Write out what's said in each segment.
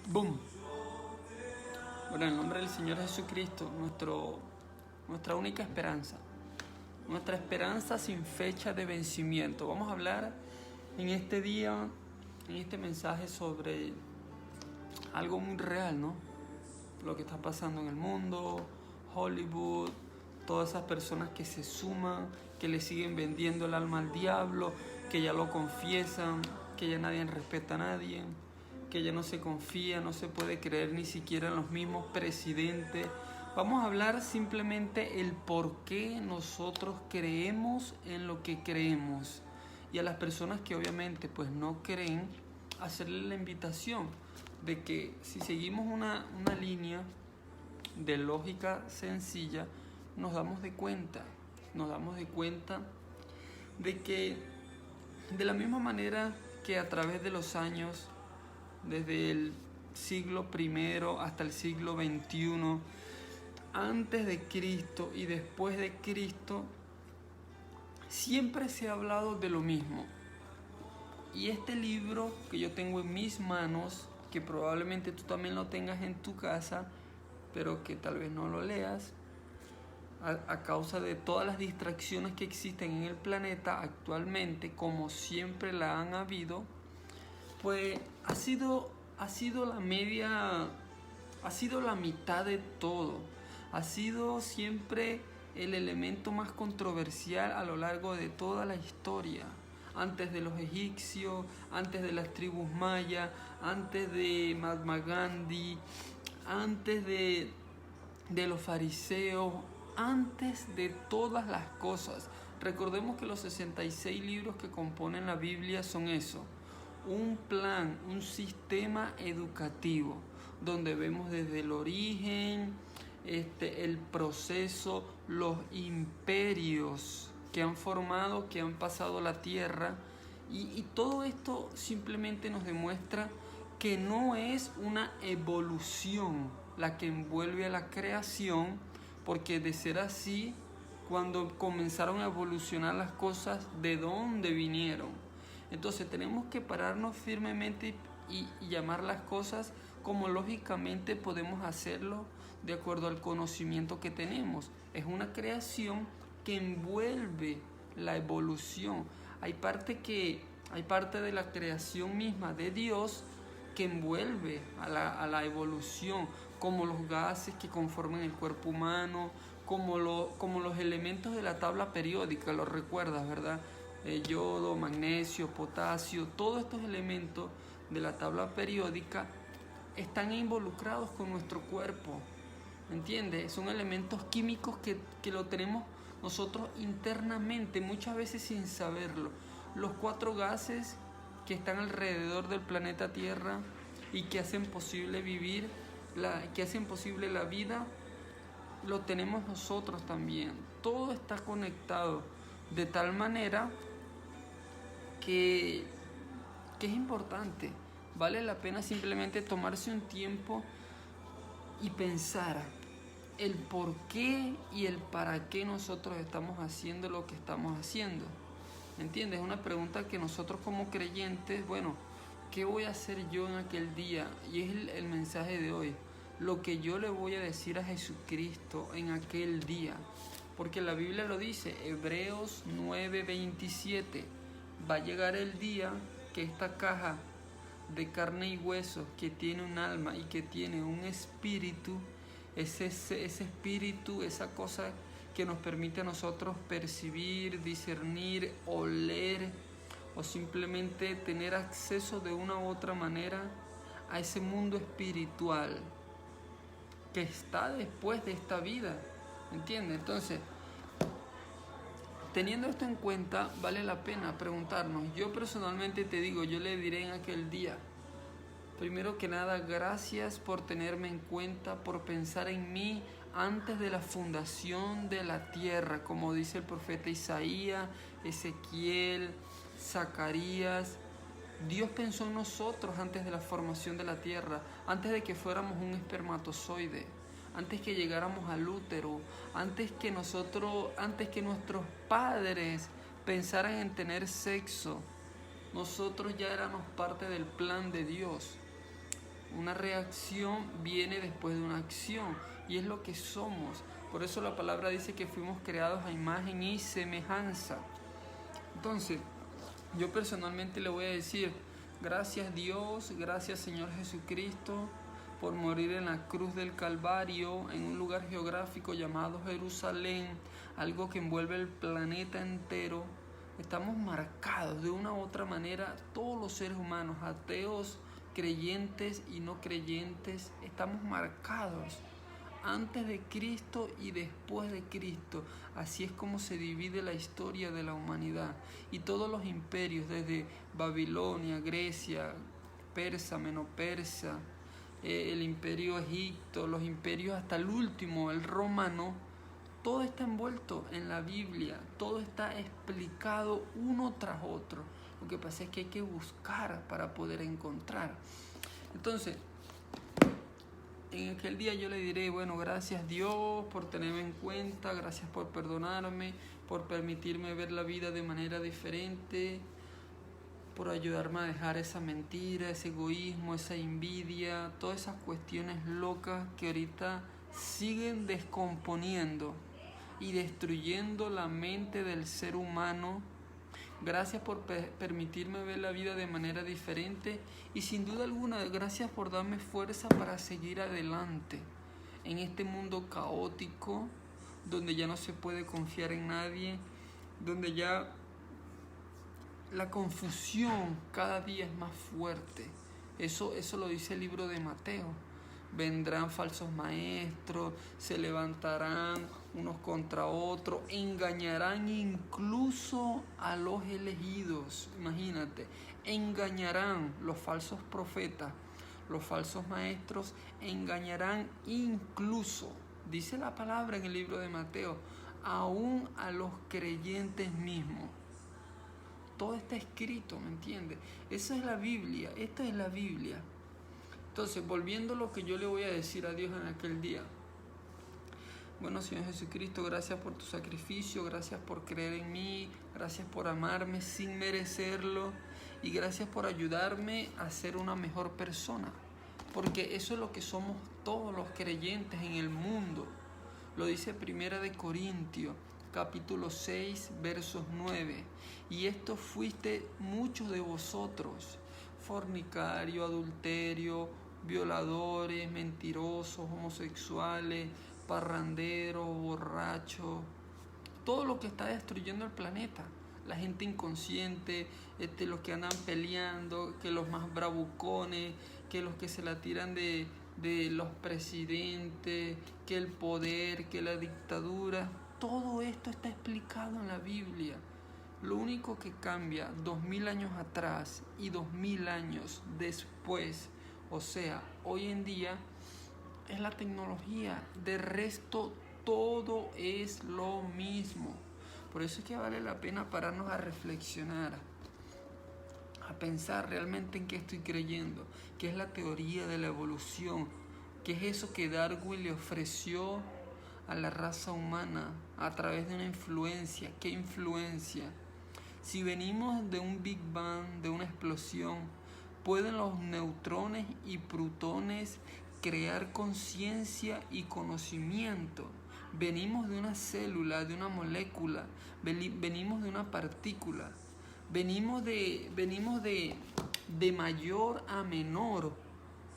¡Boom! Bueno, en el nombre del Señor Jesucristo, nuestra única esperanza, nuestra esperanza sin fecha de vencimiento. Vamos a hablar en este día, en este mensaje sobre algo muy real, ¿no? Lo que está pasando en el mundo, Hollywood, todas esas personas que se suman, que le siguen vendiendo el alma al diablo, que ya lo confiesan, que ya nadie respeta a nadie, que ya no se confía, no se puede creer ni siquiera en los mismos presidentes. Vamos a hablar simplemente el por qué nosotros creemos en lo que creemos. Y a las personas que obviamente pues no creen, hacerle la invitación de que si seguimos una línea de lógica sencilla, nos damos de cuenta de que de la misma manera que a través de los años, desde el siglo I hasta el siglo XXI, antes de Cristo y después de Cristo, siempre se ha hablado de lo mismo. Y este libro que yo tengo en mis manos, que probablemente tú también lo tengas en tu casa, pero que tal vez no lo leas, a causa de todas las distracciones que existen en el planeta actualmente, como siempre la han habido, pues ha sido la mitad de todo. Ha sido siempre el elemento más controversial a lo largo de toda la historia. Antes de los egipcios, antes de las tribus mayas, antes de Mahatma Gandhi, antes de los fariseos, antes de todas las cosas. Recordemos que los 66 libros que componen la Biblia son eso: un plan, un sistema educativo, donde vemos desde el origen, el proceso, los imperios que han formado, que han pasado la tierra, y todo esto simplemente nos demuestra que no es una evolución la que envuelve a la creación, porque de ser así, cuando comenzaron a evolucionar las cosas, ¿de dónde vinieron? Entonces tenemos que pararnos firmemente y llamar las cosas como lógicamente podemos hacerlo de acuerdo al conocimiento que tenemos. Es una creación que envuelve la evolución. Hay parte de la creación misma de Dios que envuelve a la evolución, como los gases que conforman el cuerpo humano, como los elementos de la tabla periódica, lo recuerdas, ¿verdad? Yodo, magnesio, potasio, todos estos elementos de la tabla periódica están involucrados con nuestro cuerpo, ¿entiendes? Son elementos químicos que lo tenemos nosotros internamente, muchas veces sin saberlo. Los 4 gases que están alrededor del planeta Tierra y que hacen posible que hacen posible la vida, lo tenemos nosotros también. Todo está conectado de tal manera que es importante. Vale la pena simplemente tomarse un tiempo y pensar el por qué y el para qué nosotros estamos haciendo lo que estamos haciendo. ¿Entiendes? Es una pregunta que nosotros como creyentes, bueno, ¿qué voy a hacer yo en aquel día? Y es el mensaje de hoy. Lo que yo le voy a decir a Jesucristo en aquel día. Porque la Biblia lo dice, Hebreos 9:27. Va a llegar el día que esta caja de carne y hueso, que tiene un alma y que tiene un espíritu, ese espíritu, esa cosa que nos permite a nosotros percibir, discernir, oler o simplemente tener acceso de una u otra manera a ese mundo espiritual que está después de esta vida, ¿entiendes? Entonces, teniendo esto en cuenta, vale la pena preguntarnos. Yo personalmente te digo, yo le diré en aquel día, primero que nada, gracias por tenerme en cuenta, por pensar en mí antes de la fundación de la tierra, como dice el profeta Isaías, Ezequiel, Zacarías. Dios pensó en nosotros antes de la formación de la tierra, antes de que fuéramos un espermatozoide, antes que llegáramos al útero, antes que nuestros padres pensaran en tener sexo. Nosotros ya éramos parte del plan de Dios. Una reacción viene después de una acción y es lo que somos. Por eso la palabra dice que fuimos creados a imagen y semejanza. Entonces, yo personalmente le voy a decir, gracias Dios, gracias Señor Jesucristo por morir en la cruz del Calvario, en un lugar geográfico llamado Jerusalén, algo que envuelve el planeta entero. Estamos marcados de una u otra manera, todos los seres humanos, ateos, creyentes y no creyentes, estamos marcados antes de Cristo y después de Cristo. Así es como se divide la historia de la humanidad. Y todos los imperios, desde Babilonia, Grecia, Persa, Menopersa, el imperio Egipto, los imperios hasta el último, el romano, todo está envuelto en la Biblia, todo está explicado uno tras otro. Lo que pasa es que hay que buscar para poder encontrar. Entonces, en aquel día yo le diré, bueno, gracias Dios por tenerme en cuenta, gracias por perdonarme, por permitirme ver la vida de manera diferente, por ayudarme a dejar esa mentira, ese egoísmo, esa envidia, todas esas cuestiones locas que ahorita siguen descomponiendo y destruyendo la mente del ser humano. Gracias por permitirme ver la vida de manera diferente y sin duda alguna, gracias por darme fuerza para seguir adelante en este mundo caótico, donde ya no se puede confiar en nadie, donde ya la confusión cada día es más fuerte. Eso lo dice el libro de Mateo. Vendrán falsos maestros, se levantarán unos contra otros, engañarán incluso a los elegidos. Imagínate, engañarán los falsos profetas, los falsos maestros, engañarán incluso, dice la palabra en el libro de Mateo, aún a los creyentes mismos. Todo está escrito, ¿me entiendes? Esa es la Biblia, esta es la Biblia. Entonces, volviendo a lo que yo le voy a decir a Dios en aquel día. Bueno, Señor Jesucristo, gracias por tu sacrificio, gracias por creer en mí, gracias por amarme sin merecerlo y gracias por ayudarme a ser una mejor persona. Porque eso es lo que somos todos los creyentes en el mundo. Lo dice 1 Corintios, capítulo 6, versos 9. Y esto fuiste muchos de vosotros, fornicario, adulterio, violadores, mentirosos, homosexuales, parranderos, borrachos, todo lo que está destruyendo el planeta. La gente inconsciente, los que andan peleando, que los más bravucones, que los que se la tiran de los presidentes, que el poder, que la dictadura. Todo esto está explicado en la Biblia. Lo único que cambia 2000 años atrás y 2000 años después, o sea, hoy en día, es la tecnología. De resto, todo es lo mismo. Por eso es que vale la pena pararnos a reflexionar, a pensar realmente en qué estoy creyendo, qué es la teoría de la evolución, qué es eso que Darwin le ofreció a la raza humana a través de una influencia. ¿Qué influencia? Si venimos de un Big Bang, de una explosión, ¿pueden los neutrones y protones crear conciencia y conocimiento? Venimos de una célula, de una molécula, venimos de una partícula, venimos de mayor a menor,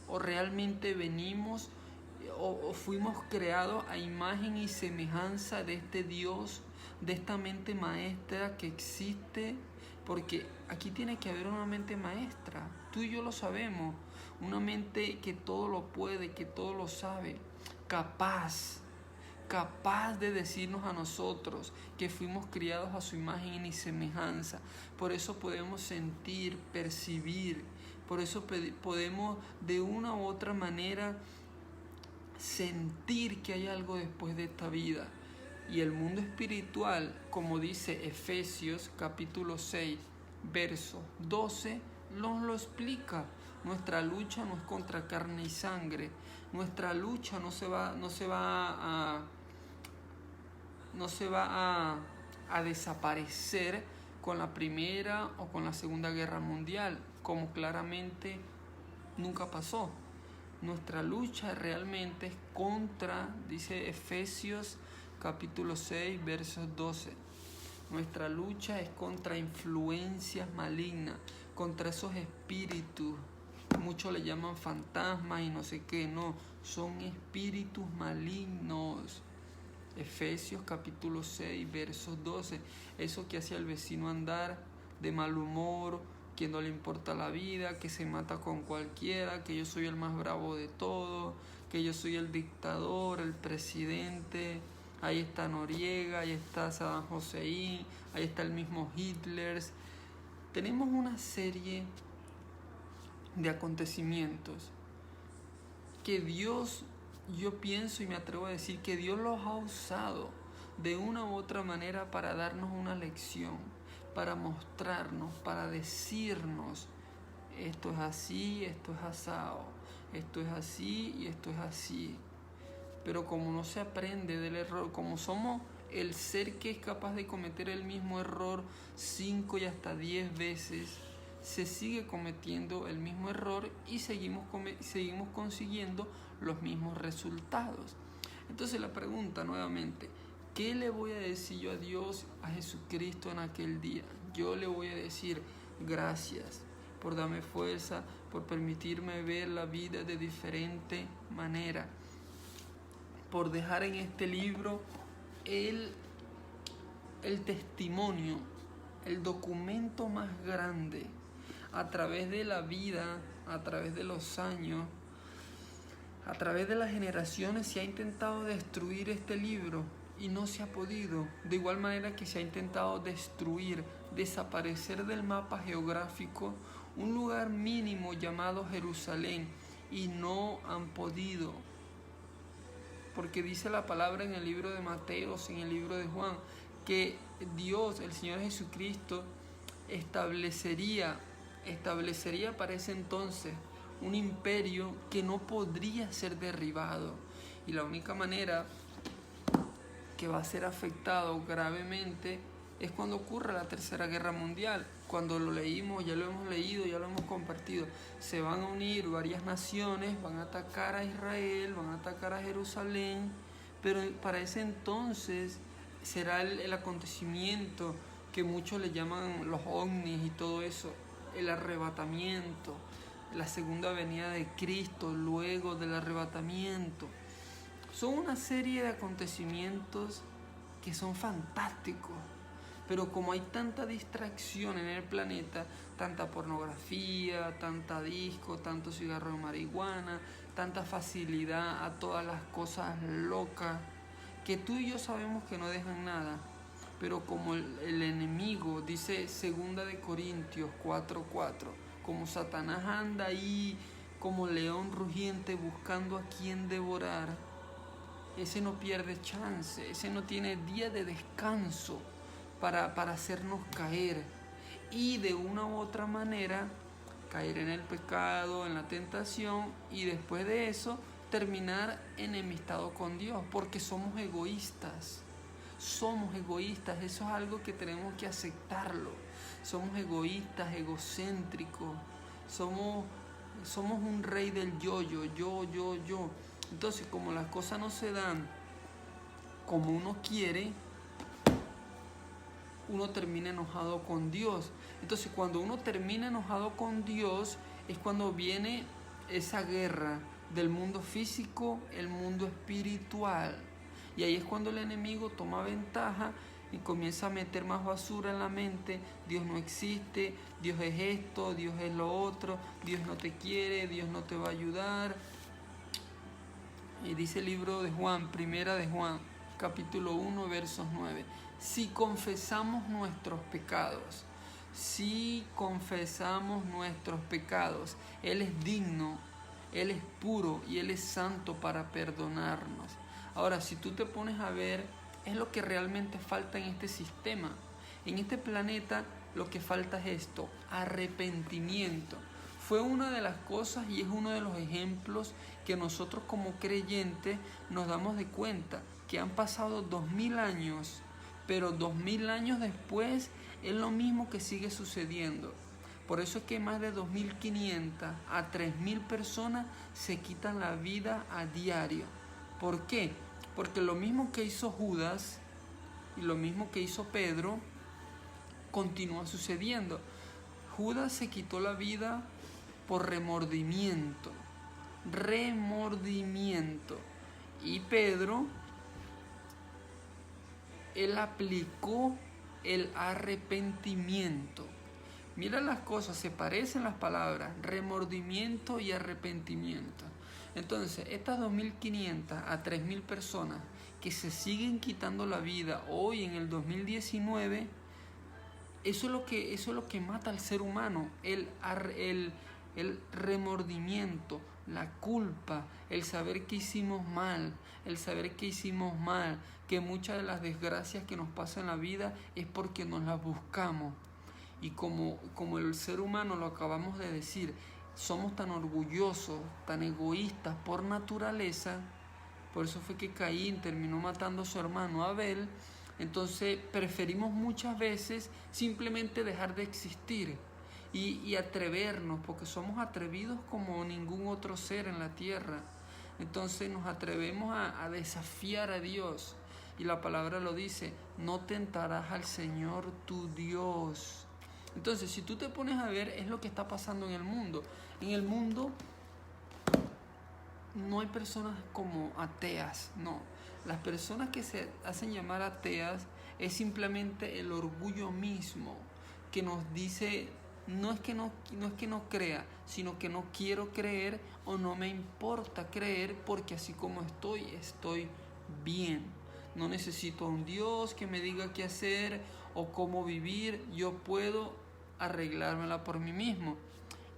o realmente venimos o fuimos creados a imagen y semejanza de este Dios, de esta mente maestra que existe, porque aquí tiene que haber una mente maestra, tú y yo lo sabemos, una mente que todo lo puede, que todo lo sabe, capaz de decirnos a nosotros que fuimos criados a su imagen y semejanza. Por eso podemos sentir, percibir, por eso podemos de una u otra manera sentir que hay algo después de esta vida. Y el mundo espiritual, como dice Efesios capítulo 6, verso 12, nos lo explica. Nuestra lucha no es contra carne y sangre. Nuestra lucha no se va a desaparecer con la Primera o con la Segunda Guerra Mundial, como claramente nunca pasó. Nuestra lucha realmente es contra, dice Efesios capítulo 6, versos 12. Nuestra lucha es contra influencias malignas, contra esos espíritus. Muchos le llaman fantasmas y no sé qué, no, son espíritus malignos. Efesios capítulo 6, versos 12. Eso que hace al vecino andar de mal humor, que no le importa la vida, que se mata con cualquiera, que yo soy el más bravo de todos, que yo soy el dictador, el presidente. Ahí está Noriega, ahí está Saddam Hussein, ahí está el mismo Hitler. Tenemos una serie de acontecimientos que Dios, yo pienso y me atrevo a decir que Dios los ha usado de una u otra manera para darnos una lección, para mostrarnos, para decirnos: esto es así, esto es asado, esto es así y esto es así. Pero como no se aprende del error, como somos el ser que es capaz de cometer el mismo error 5 y hasta 10 veces, se sigue cometiendo el mismo error y seguimos consiguiendo los mismos resultados. Entonces la pregunta nuevamente: ¿qué le voy a decir yo a Dios, a Jesucristo en aquel día? Yo le voy a decir: gracias por darme fuerza, por permitirme ver la vida de diferente manera, por dejar en este libro el testimonio, el documento más grande. A través de la vida, a través de los años, a través de las generaciones se ha intentado destruir este libro y no se ha podido. De igual manera que se ha intentado destruir, desaparecer del mapa geográfico un lugar mínimo llamado Jerusalén, y no han podido. Porque dice la palabra en el libro de Mateo, en el libro de Juan, que Dios, el Señor Jesucristo, establecería para ese entonces un imperio que no podría ser derribado. Y la única manera que va a ser afectado gravemente es cuando ocurra la Tercera Guerra Mundial. Cuando lo leímos, ya lo hemos leído, ya lo hemos compartido, se van a unir varias naciones, van a atacar a Israel, van a atacar a Jerusalén, pero para ese entonces será el acontecimiento que muchos le llaman los ovnis y todo eso, el arrebatamiento, la segunda venida de Cristo luego del arrebatamiento. Son una serie de acontecimientos que son fantásticos, pero como hay tanta distracción en el planeta, tanta pornografía, tanta disco, tanto cigarro de marihuana, tanta facilidad a todas las cosas locas, que tú y yo sabemos que no dejan nada. Pero como el enemigo, dice 2 de Corintios 4:4, como Satanás anda ahí como león rugiente buscando a quien devorar, ese no pierde chance, ese no tiene día de descanso para hacernos caer y de una u otra manera caer en el pecado, en la tentación, y después de eso terminar enemistado con Dios, porque somos egoístas. Somos egoístas, eso es algo que tenemos que aceptarlo. Somos egoístas, egocéntricos, somos un rey del yo. Entonces, como las cosas no se dan como uno quiere, uno termina enojado con Dios. Entonces, cuando uno termina enojado con Dios, es cuando viene esa guerra del mundo físico, el mundo espiritual. Y ahí es cuando el enemigo toma ventaja y comienza a meter más basura en la mente. Dios no existe, Dios es esto, Dios es lo otro, Dios no te quiere, Dios no te va a ayudar. Y dice el libro de Juan, primera de Juan, capítulo 1, versos 9. Si confesamos nuestros pecados, Él es digno, Él es puro y Él es santo para perdonarnos. Ahora, si tú te pones a ver, es lo que realmente falta en este sistema. En este planeta lo que falta es esto: arrepentimiento. Fue una de las cosas y es uno de los ejemplos que nosotros como creyentes nos damos de cuenta, que han pasado 2000 años, pero 2000 años después es lo mismo que sigue sucediendo. Por eso es que más de 2.500 a 3.000 personas se quitan la vida a diario. ¿Por qué? Porque lo mismo que hizo Judas y lo mismo que hizo Pedro continúa sucediendo. Judas se quitó la vida por remordimiento. Y Pedro, él aplicó el arrepentimiento. Mira las cosas, se parecen las palabras, remordimiento y arrepentimiento. Entonces, estas 2.500 a 3.000 personas que se siguen quitando la vida hoy en el 2019, eso es lo que mata al ser humano, el remordimiento, la culpa, el saber que hicimos mal, que muchas de las desgracias que nos pasan en la vida es porque nos las buscamos. Y como el ser humano, lo acabamos de decir, somos tan orgullosos, tan egoístas por naturaleza, por eso fue que Caín terminó matando a su hermano Abel. Entonces preferimos muchas veces simplemente dejar de existir y atrevernos, porque somos atrevidos como ningún otro ser en la tierra. Entonces nos atrevemos a desafiar a Dios. Y la palabra lo dice, no tentarás al Señor tu Dios. Entonces, si tú te pones a ver, es lo que está pasando en el mundo. En el mundo no hay personas como ateas, no. Las personas que se hacen llamar ateas es simplemente el orgullo mismo que nos dice, no es que no crea, sino que no quiero creer o no me importa creer porque así como estoy bien. No necesito a un Dios que me diga qué hacer o cómo vivir, yo puedo arreglármela por mí mismo.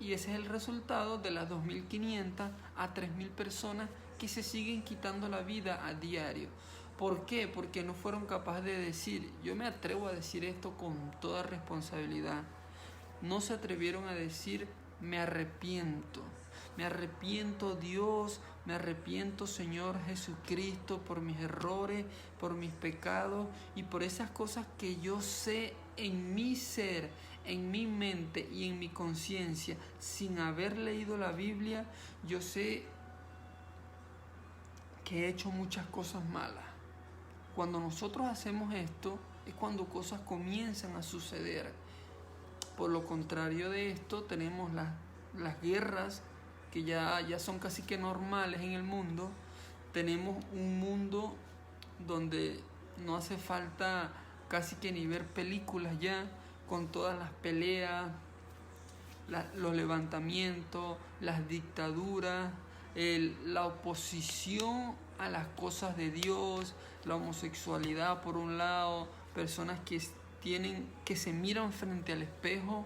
Y ese es el resultado de las 2.500 a 3.000 personas que se siguen quitando la vida a diario. ¿Por qué? Porque no fueron capaces de decir, yo me atrevo a decir esto con toda responsabilidad. No se atrevieron a decir, me arrepiento Dios, me arrepiento Señor Jesucristo por mis errores, por mis pecados y por esas cosas que yo sé en mi ser, en mi mente y en mi conciencia, sin haber leído la Biblia, yo sé que he hecho muchas cosas malas. Cuando nosotros hacemos esto, es cuando cosas comienzan a suceder. Por lo contrario de esto, tenemos las guerras que ya son casi que normales en el mundo. Tenemos un mundo donde no hace falta casi que ni ver películas ya, con todas las peleas, los levantamientos, las dictaduras, la oposición a las cosas de Dios, la homosexualidad por un lado, personas que se miran frente al espejo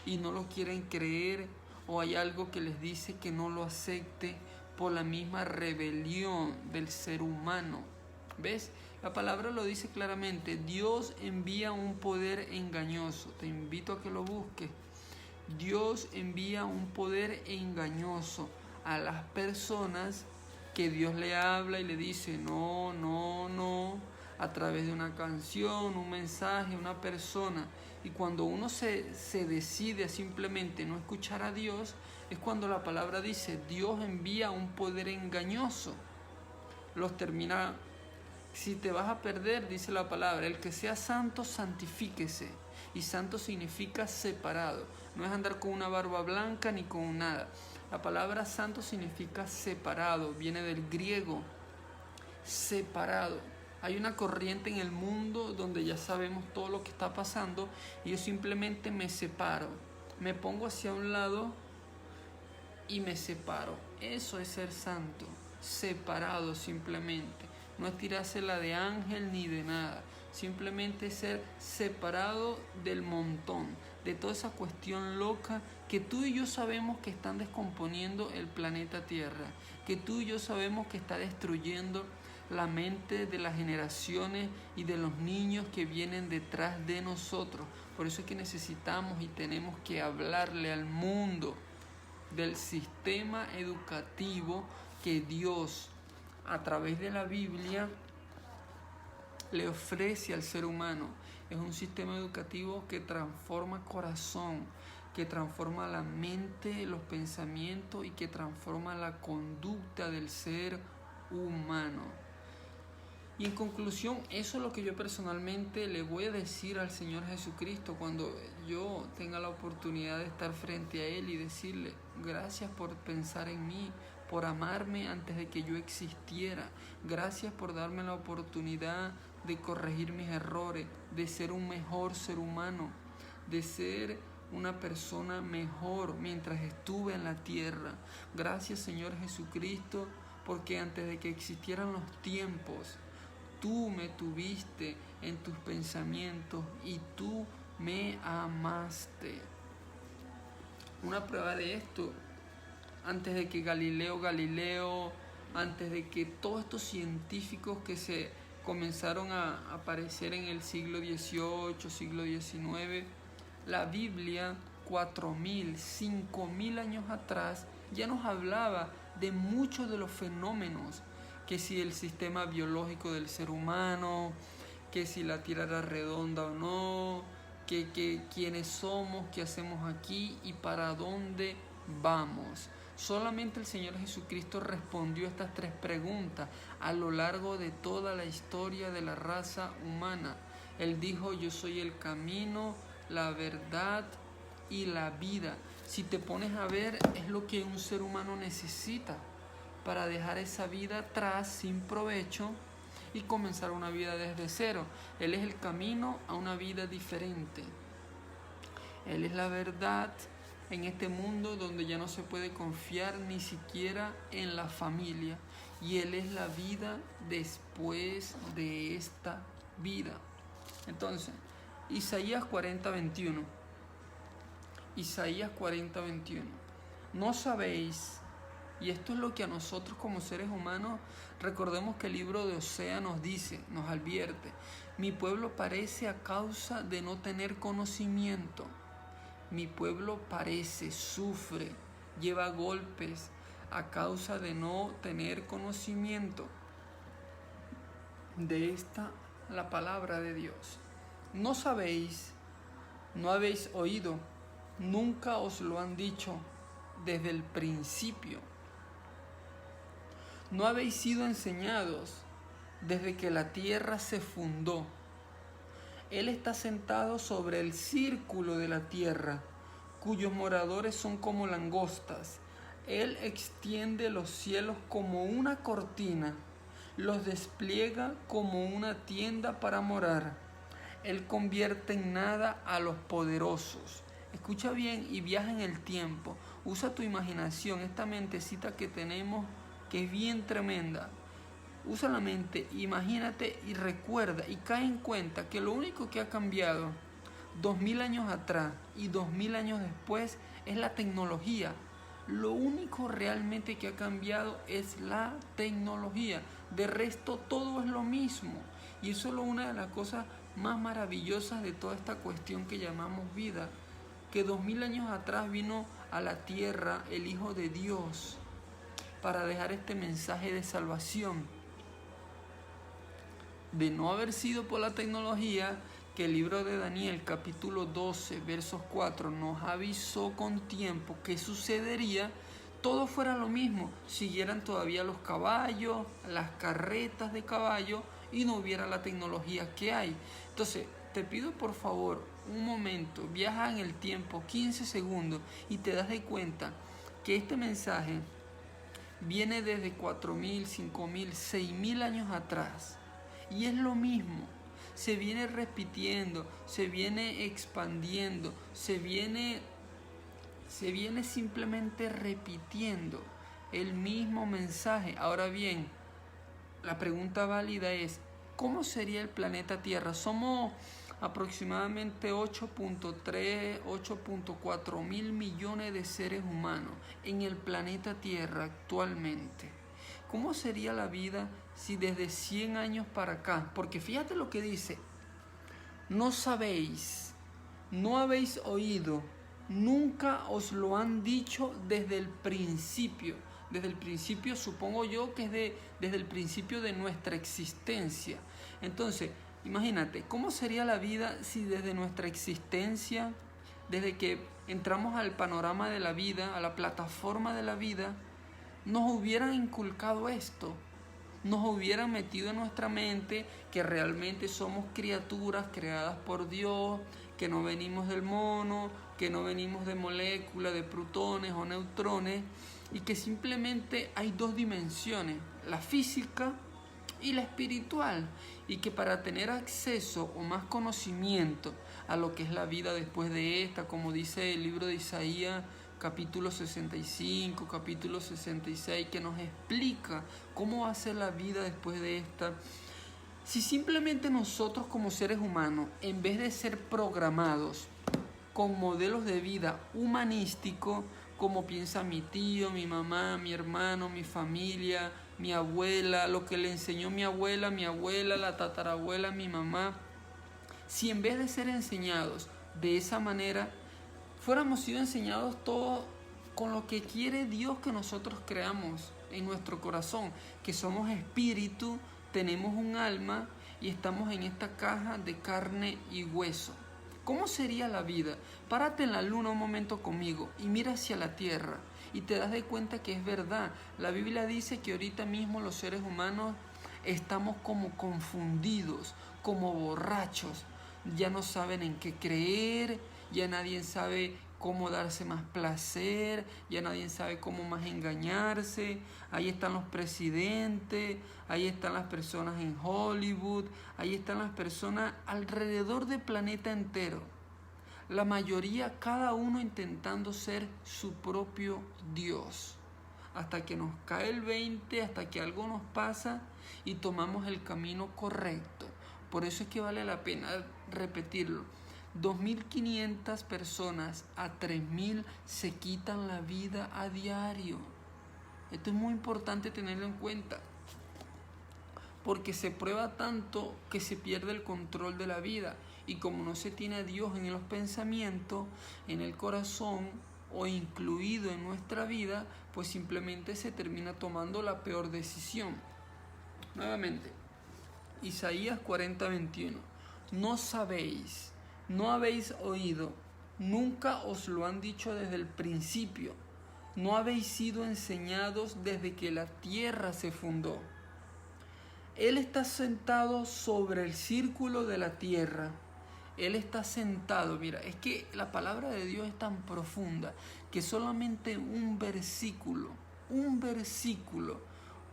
y no lo quieren creer, o hay algo que les dice que no lo acepte por la misma rebelión del ser humano. ¿Ves? La palabra lo dice claramente, Dios envía un poder engañoso. Te invito a que lo busques. Dios envía un poder engañoso a las personas que Dios le habla y le dice no, a través de una canción, un mensaje, una persona. Y cuando uno se decide a simplemente no escuchar a Dios, es cuando la palabra dice, Dios envía un poder engañoso. Los termina, si te vas a perder, dice la palabra, el que sea santo, santifíquese. Y santo significa separado. No es andar con una barba blanca ni con nada. La palabra santo significa separado, viene del griego, separado. Hay una corriente en el mundo donde ya sabemos todo lo que está pasando y yo simplemente me separo, me pongo hacia un lado y me separo. Eso es ser santo, separado simplemente. No es tirársela de ángel ni de nada, simplemente ser separado del montón, de toda esa cuestión loca que tú y yo sabemos que están descomponiendo el planeta Tierra, que tú y yo sabemos que está destruyendo la mente de las generaciones y de los niños que vienen detrás de nosotros. Por eso es que necesitamos y tenemos que hablarle al mundo del sistema educativo que Dios, a través de la Biblia, le ofrece al ser humano. Es un sistema educativo que transforma corazón, que transforma la mente, los pensamientos y que transforma la conducta del ser humano. Y en conclusión, eso es lo que yo personalmente le voy a decir al Señor Jesucristo cuando yo tenga la oportunidad de estar frente a Él y decirle: gracias por pensar en mí, por amarme antes de que yo existiera. Gracias por darme la oportunidad de corregir mis errores, de ser un mejor ser humano, de ser una persona mejor mientras estuve en la tierra. Gracias, Señor Jesucristo, porque antes de que existieran los tiempos, tú me tuviste en tus pensamientos y tú me amaste. Una prueba de esto: antes de que Galileo, antes de que todos estos científicos que se comenzaron a aparecer en el siglo XVIII, siglo XIX, la Biblia, 4.000, 5.000 años atrás, ya nos hablaba de muchos de los fenómenos, que si el sistema biológico del ser humano, que si la Tierra era redonda o no, que quiénes somos, qué hacemos aquí y para dónde vamos. Solamente el Señor Jesucristo respondió estas 3 preguntas a lo largo de toda la historia de la raza humana. Él dijo: yo soy el camino, la verdad y la vida. Si te pones a ver, es lo que un ser humano necesita para dejar esa vida atrás sin provecho y comenzar una vida desde cero. Él es el camino a una vida diferente. Él es la verdad en este mundo donde ya no se puede confiar ni siquiera en la familia. Y Él es la vida después de esta vida. Entonces, Isaías 40:21. Isaías 40:21. No sabéis, y esto es lo que a nosotros como seres humanos, recordemos que el libro de Oseas nos dice, nos advierte: mi pueblo parece a causa de no tener conocimiento. Mi pueblo parece, sufre, lleva golpes a causa de no tener conocimiento. De esta la palabra de Dios. No sabéis, no habéis oído, nunca os lo han dicho desde el principio. No habéis sido enseñados desde que la tierra se fundó. Él está sentado sobre el círculo de la tierra, cuyos moradores son como langostas. Él extiende los cielos como una cortina, los despliega como una tienda para morar. Él convierte en nada a los poderosos. Escucha bien y viaja en el tiempo. Usa tu imaginación, esta mentecita que tenemos, que es bien tremenda. Usa la mente, imagínate y recuerda y cae en cuenta que lo único que ha cambiado 2000 años atrás y 2000 años después es la tecnología. Lo único realmente que ha cambiado es la tecnología. De resto todo es lo mismo. Y eso es una de las cosas más maravillosas de toda esta cuestión que llamamos vida. Que 2000 años atrás vino a la tierra el Hijo de Dios para dejar este mensaje de salvación. De no haber sido por la tecnología, que el libro de Daniel capítulo 12 versos 4 nos avisó con tiempo que sucedería, todo fuera lo mismo, siguieran todavía los caballos, las carretas de caballo y no hubiera la tecnología que hay. Entonces te pido por favor un momento, viaja en el tiempo 15 segundos y te das de cuenta que este mensaje viene desde 4.000, 5.000, 6.000 años atrás. Y es lo mismo, se viene repitiendo, se viene expandiendo, se viene simplemente repitiendo el mismo mensaje. Ahora bien, la pregunta válida es: ¿cómo sería el planeta Tierra? Somos aproximadamente 8.3, 8.4 mil millones de seres humanos en el planeta Tierra actualmente. ¿Cómo sería la vida si desde 100 años para acá? Porque fíjate lo que dice: no sabéis, no habéis oído, nunca os lo han dicho desde el principio. Desde el principio supongo yo que es desde el principio de nuestra existencia. Entonces, imagínate, ¿cómo sería la vida si desde nuestra existencia, desde que entramos al panorama de la vida, a la plataforma de la vida, nos hubieran inculcado esto, nos hubieran metido en nuestra mente que realmente somos criaturas creadas por Dios, que no venimos del mono, que no venimos de moléculas, de protones o neutrones, y que simplemente hay dos dimensiones, la física y la espiritual, y que para tener acceso o más conocimiento a lo que es la vida después de esta, como dice el libro de Isaías, capítulo 65, capítulo 66, que nos explica cómo va a ser la vida después de esta. Si simplemente nosotros como seres humanos, en vez de ser programados con modelos de vida humanísticos, como piensa mi tío, mi mamá, mi hermano, mi familia, mi abuela, lo que le enseñó mi abuela, la tatarabuela, mi mamá, si en vez de ser enseñados de esa manera, fuéramos sido enseñados todos con lo que quiere Dios que nosotros creamos en nuestro corazón, que somos espíritu, tenemos un alma y estamos en esta caja de carne y hueso. ¿Cómo sería la vida? Párate en la luna un momento conmigo y mira hacia la tierra y te das de cuenta que es verdad. La Biblia dice que ahorita mismo los seres humanos estamos como confundidos, como borrachos. Ya no saben en qué creer, ya nadie sabe cómo darse más placer, ya nadie sabe cómo más engañarse. Ahí están los presidentes, ahí están las personas en Hollywood, ahí están las personas alrededor del planeta entero. La mayoría, cada uno intentando ser su propio Dios. Hasta que nos cae el 20, hasta que algo nos pasa y tomamos el camino correcto. Por eso es que vale la pena repetirlo. 2.500 personas a 3.000 se quitan la vida a diario. Esto es muy importante tenerlo en cuenta, porque se prueba tanto que se pierde el control de la vida, y como no se tiene a Dios en los pensamientos, en el corazón o incluido en nuestra vida, pues simplemente se termina tomando la peor decisión. Nuevamente, Isaías 40:21. No sabéis, no habéis oído, nunca os lo han dicho desde el principio, no habéis sido enseñados desde que la tierra se fundó. Él está sentado sobre el círculo de la tierra. Él está sentado, mira, es que la palabra de Dios es tan profunda que solamente un versículo,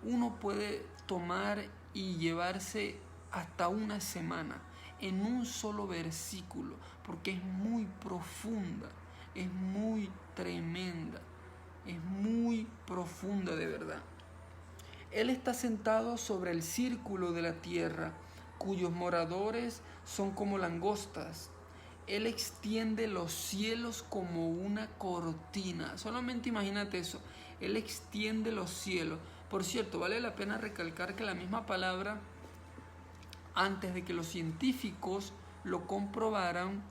uno puede tomar y llevarse hasta una semana en un solo versículo, porque es muy profunda, es muy tremenda, es muy profunda de verdad. Él está sentado sobre el círculo de la tierra, cuyos moradores son como langostas. Él extiende los cielos como una cortina. Solamente imagínate eso. Él extiende los cielos. Por cierto, vale la pena recalcar que la misma palabra, antes de que los científicos lo comprobaran,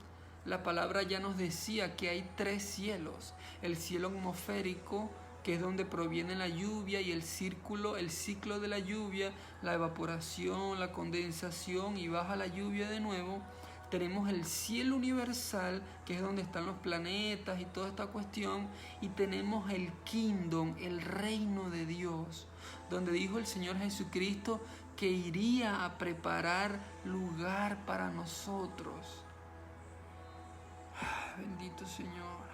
la palabra ya nos decía que hay 3 cielos. El cielo atmosférico, que es donde proviene la lluvia, y el ciclo de la lluvia, la evaporación, la condensación, y baja la lluvia de nuevo. Tenemos el cielo universal, que es donde están los planetas y toda esta cuestión, y tenemos el kingdom, el reino de Dios, donde dijo el Señor Jesucristo que iría a preparar lugar para nosotros. Bendito Señor.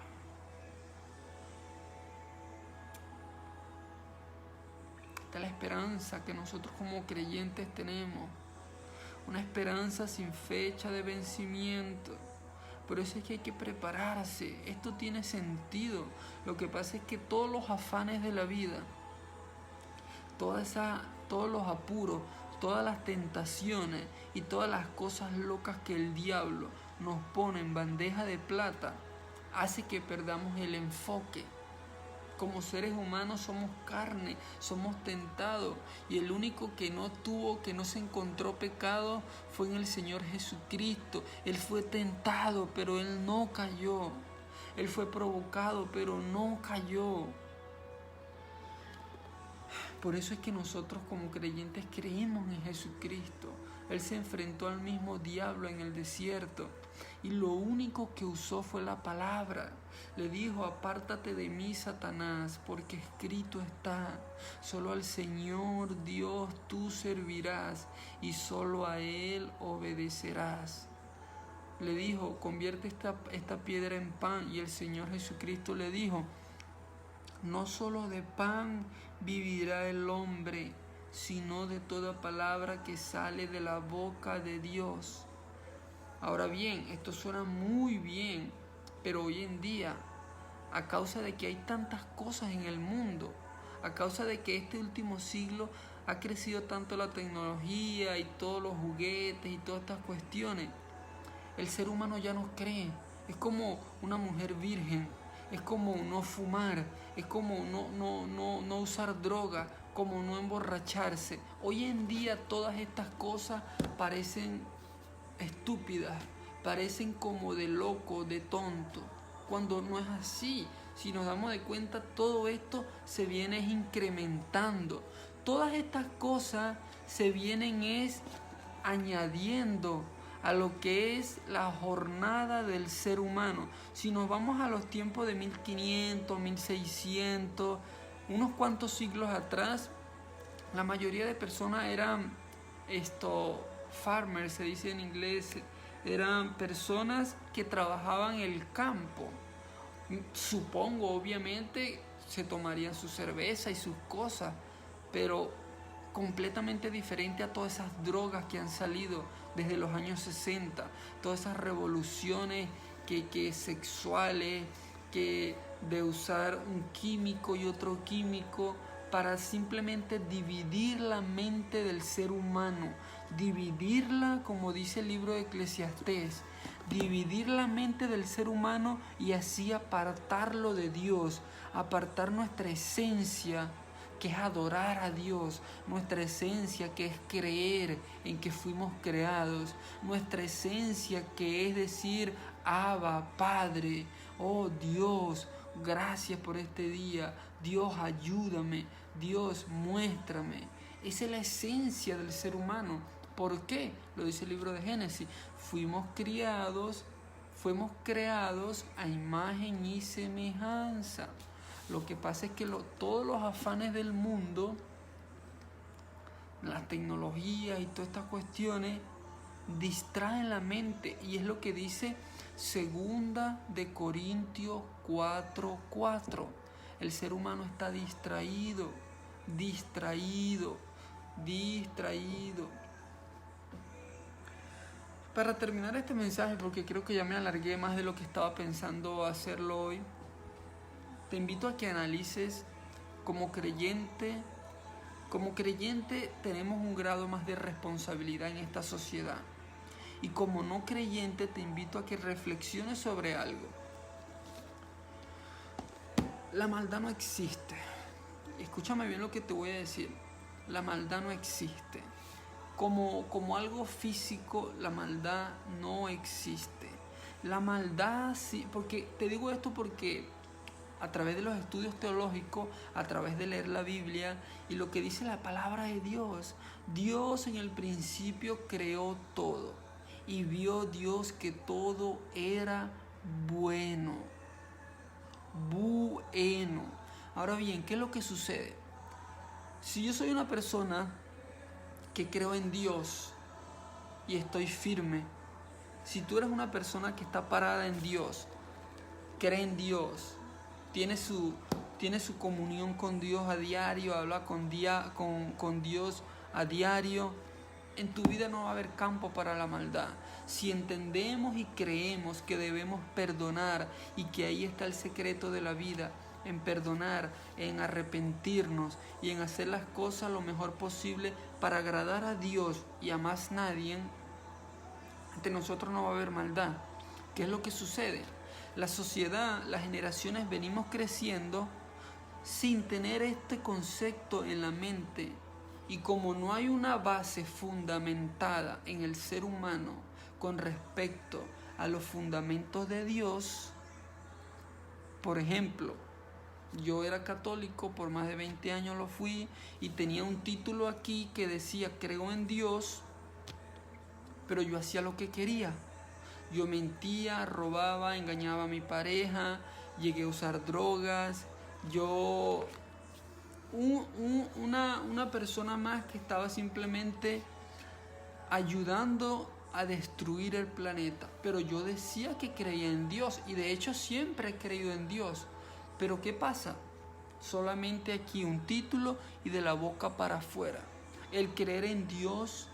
Esta es la esperanza que nosotros como creyentes tenemos. Una esperanza sin fecha de vencimiento. Por eso es que hay que prepararse. Esto tiene sentido. Lo que pasa es que todos los afanes de la vida, todos los apuros, todas las tentaciones y todas las cosas locas que el diablo nos pone en bandeja de plata, hace que perdamos el enfoque. Como seres humanos somos carne, somos tentados, y el único que no se encontró pecado fue en el Señor Jesucristo. Él fue tentado, pero Él no cayó. Él fue provocado, pero no cayó. Por eso es que nosotros como creyentes creemos en Jesucristo. Él se enfrentó al mismo diablo en el desierto y lo único que usó fue la palabra. Le dijo: apártate de mí, Satanás, porque escrito está: solo al Señor Dios tú servirás y solo a Él obedecerás. Le dijo: convierte esta piedra en pan. Y el Señor Jesucristo le dijo: no solo de pan vivirá el hombre, sino de toda palabra que sale de la boca de Dios. Ahora bien, esto suena muy bien, pero hoy en día, a causa de que hay tantas cosas en el mundo, a causa de que este último siglo ha crecido tanto la tecnología y todos los juguetes y todas estas cuestiones, el ser humano ya no cree. Es como una mujer virgen, es como no fumar, es como no usar droga, como no emborracharse. Hoy en día todas estas cosas parecen estúpidas, parecen como de loco, de tonto, cuando no es así. Si nos damos de cuenta, todo esto se viene incrementando. Todas estas cosas se vienen añadiendo a lo que es la jornada del ser humano. Si nos vamos a los tiempos de 1500, 1600, unos cuantos siglos atrás, la mayoría de personas eran farmers, se dice en inglés, eran personas que trabajaban el campo. Supongo, obviamente, se tomarían su cerveza y sus cosas, pero completamente diferente a todas esas drogas que han salido desde los años 60, todas esas revoluciones que sexuales, que de usar un químico y otro químico para simplemente dividir la mente del ser humano, dividirla, como dice el libro de Eclesiastés, dividir la mente del ser humano y así apartarlo de Dios, apartar nuestra esencia, que es adorar a Dios, nuestra esencia que es creer en que fuimos creados, nuestra esencia que es decir: Abba, Padre, oh Dios, gracias por este día, Dios ayúdame, Dios muéstrame. Esa es la esencia del ser humano. ¿Por qué? Lo dice el libro de Génesis: fuimos creados a imagen y semejanza. Lo que pasa es que todos los afanes del mundo, las tecnologías y todas estas cuestiones, distraen la mente, y es lo que dice 2 Corintios 4:4. El ser humano está distraído. Para terminar este mensaje, porque creo que ya me alargué más de lo que estaba pensando hacerlo hoy, te invito a que analices como creyente tenemos un grado más de responsabilidad en esta sociedad. Y como no creyente te invito a que reflexiones sobre algo. La maldad no existe. Escúchame bien lo que te voy a decir. La maldad no existe. Como algo físico, la maldad no existe. La maldad sí, porque te digo esto porque a través de los estudios teológicos, a través de leer la Biblia y lo que dice la palabra de Dios, Dios en el principio creó todo y vio Dios que todo era bueno. Ahora bien, ¿qué es lo que sucede? Si yo soy una persona que creo en Dios y estoy firme, si tú eres una persona que está parada en Dios, cree en Dios, tiene su comunión con Dios a diario, habla con Dios a diario, en tu vida no va a haber campo para la maldad. Si entendemos y creemos que debemos perdonar y que ahí está el secreto de la vida, en perdonar, en arrepentirnos y en hacer las cosas lo mejor posible para agradar a Dios y a más nadie, entre nosotros no va a haber maldad. ¿Qué es lo que sucede? La sociedad, las generaciones venimos creciendo sin tener este concepto en la mente, y como no hay una base fundamentada en el ser humano con respecto a los fundamentos de Dios, por ejemplo, Yo era católico, por más de 20 años lo fui, y tenía un título aquí que decía creo en Dios, pero yo hacía lo que quería. Yo mentía, robaba, engañaba a mi pareja, llegué a usar drogas. Yo, una persona más que estaba simplemente ayudando a destruir el planeta. Pero yo decía que creía en Dios, y de hecho siempre he creído en Dios. Pero ¿qué pasa? Solamente aquí un título y de la boca para afuera. El creer en Dios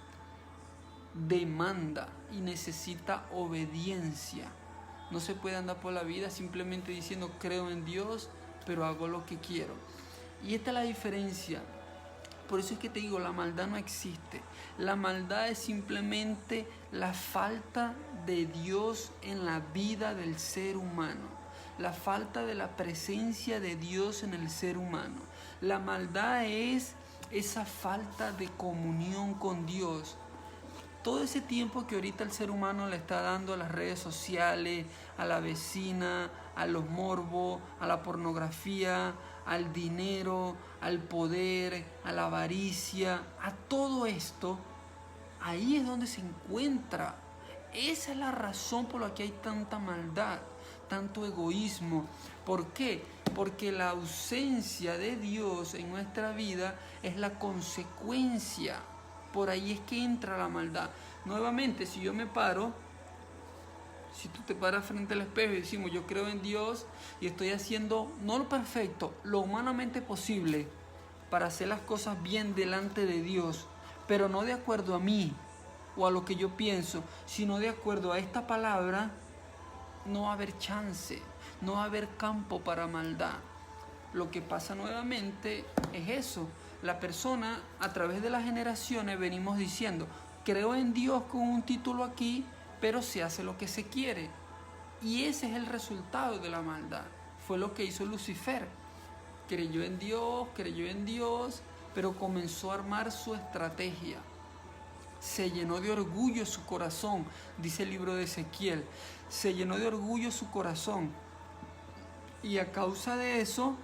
demanda y necesita obediencia. No se puede andar por la vida simplemente diciendo creo en Dios, pero hago lo que quiero. Y esta es la diferencia. Por eso es que te digo, la maldad no existe. La maldad es simplemente la falta de Dios en la vida del ser humano. La falta de la presencia de Dios en el ser humano. La maldad es esa falta de comunión con Dios. Todo ese tiempo que ahorita el ser humano le está dando a las redes sociales, a la vecina, a los morbos, a la pornografía, al dinero, al poder, a la avaricia, a todo esto, ahí es donde se encuentra. Esa es la razón por la que hay tanta maldad, tanto egoísmo. ¿Por qué? Porque la ausencia de Dios en nuestra vida es la consecuencia. Por ahí es que entra la maldad. Nuevamente, si yo me paro, si tú te paras frente al espejo y decimos yo creo en Dios y estoy haciendo no lo perfecto, lo humanamente posible para hacer las cosas bien delante de Dios, pero no de acuerdo a mí o a lo que yo pienso, sino de acuerdo a esta palabra, no va a haber chance, no va a haber campo para maldad. Lo que pasa nuevamente es eso. La persona, a través de las generaciones, venimos diciendo, creo en Dios con un título aquí, pero se hace lo que se quiere. Y ese es el resultado de la maldad. Fue lo que hizo Lucifer. Creyó en Dios, pero comenzó a armar su estrategia. Se llenó de orgullo su corazón, dice el libro de Ezequiel. Se llenó de orgullo su corazón. Y a causa de eso,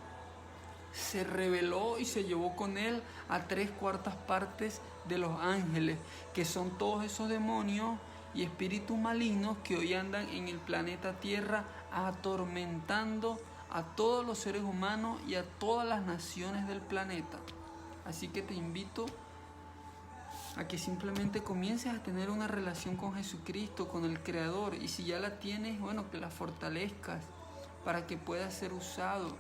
se rebeló y se llevó con él a 3/4 partes de los ángeles, que son todos esos demonios y espíritus malignos que hoy andan en el planeta Tierra atormentando a todos los seres humanos y a todas las naciones del planeta. Así que te invito a que simplemente comiences a tener una relación con Jesucristo, con el Creador, y si ya la tienes, bueno, que la fortalezcas para que pueda ser usado,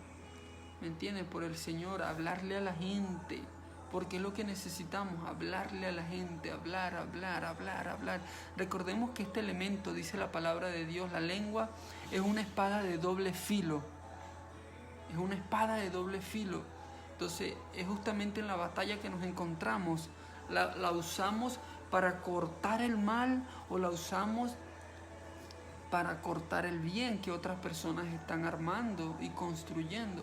¿me entiendes? Por el Señor, hablarle a la gente, porque es lo que necesitamos, hablarle a la gente, hablar. Recordemos que este elemento, dice la palabra de Dios, la lengua es una espada de doble filo, es una espada de doble filo. Entonces es justamente en la batalla que nos encontramos, la usamos para cortar el mal o la usamos para cortar el bien que otras personas están armando y construyendo.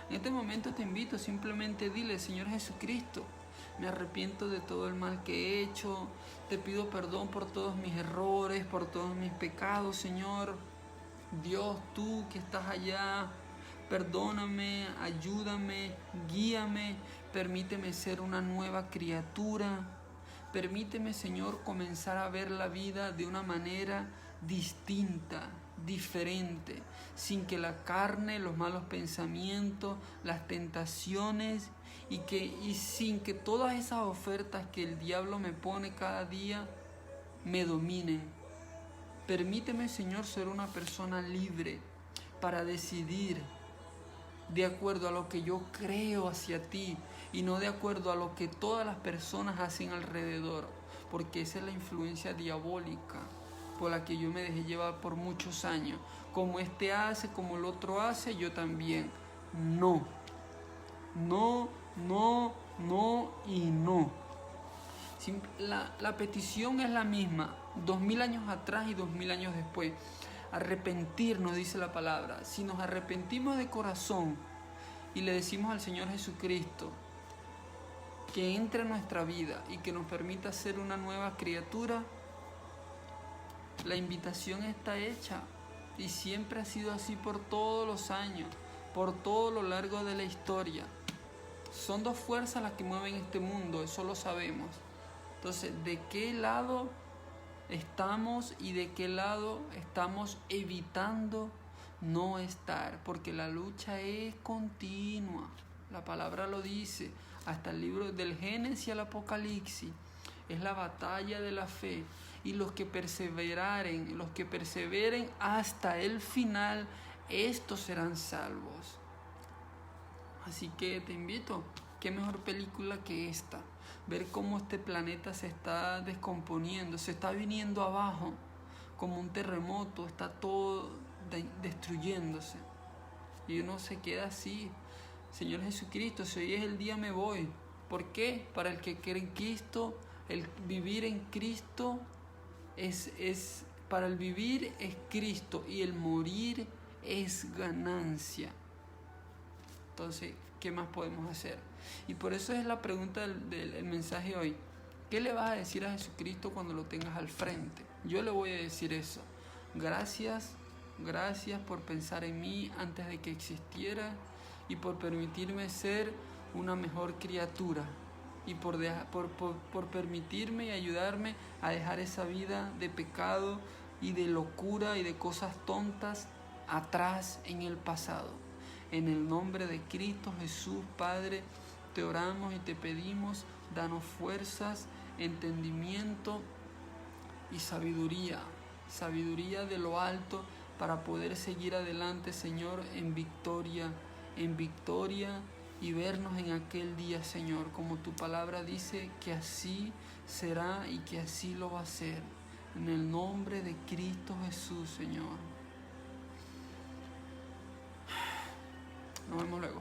En este momento te invito, simplemente dile, Señor Jesucristo, me arrepiento de todo el mal que he hecho, te pido perdón por todos mis errores, por todos mis pecados, Señor. Dios, tú que estás allá, perdóname, ayúdame, guíame, permíteme ser una nueva criatura. Permíteme, Señor, comenzar a ver la vida de una manera distinta, diferente, sin que la carne, los malos pensamientos, las tentaciones y sin que todas esas ofertas que el diablo me pone cada día me dominen. Permíteme, Señor, ser una persona libre para decidir de acuerdo a lo que yo creo hacia ti y no de acuerdo a lo que todas las personas hacen alrededor, porque esa es la influencia diabólica por la que yo me dejé llevar por muchos años. Como este hace, como el otro hace, yo también. No y no. La petición es la misma, 2000 años atrás y 2000 años después. Arrepentirnos, dice la palabra. Si nos arrepentimos de corazón y le decimos al Señor Jesucristo que entre en nuestra vida y que nos permita ser una nueva criatura, la invitación está hecha y siempre ha sido así por todos los años. por todo lo largo de la historia. Son dos fuerzas las que mueven este mundo, eso lo sabemos. Entonces, ¿de qué lado estamos y de qué lado estamos evitando no estar? Porque la lucha es continua. La palabra lo dice, hasta el libro del Génesis al Apocalipsis. Es la batalla de la fe. Y los que perseveren hasta el final, estos serán salvos. Así que te invito, qué mejor película que esta. Ver cómo este planeta se está descomponiendo, se está viniendo abajo como un terremoto, está todo destruyéndose. Y uno se queda así. Señor Jesucristo, si hoy es el día me voy. ¿Por qué? Para el que cree en Cristo, el vivir en Cristo para el vivir es Cristo y el morir es ganancia. Entonces, ¿qué más podemos hacer? Y por eso es la pregunta del mensaje hoy. ¿Qué le vas a decir a Jesucristo cuando lo tengas al frente? Yo le voy a decir eso. Gracias por pensar en mí antes de que existiera y por permitirme ser una mejor criatura y por permitirme y ayudarme a dejar esa vida de pecado y de locura y de cosas tontas atrás en el pasado. En el nombre de Cristo Jesús, Padre, te oramos y te pedimos, danos fuerzas, entendimiento y sabiduría de lo alto para poder seguir adelante, Señor, en victoria y vernos en aquel día, Señor, como tu palabra dice que así será y que así lo va a ser. En el nombre de Cristo Jesús, Señor. Nos vemos luego.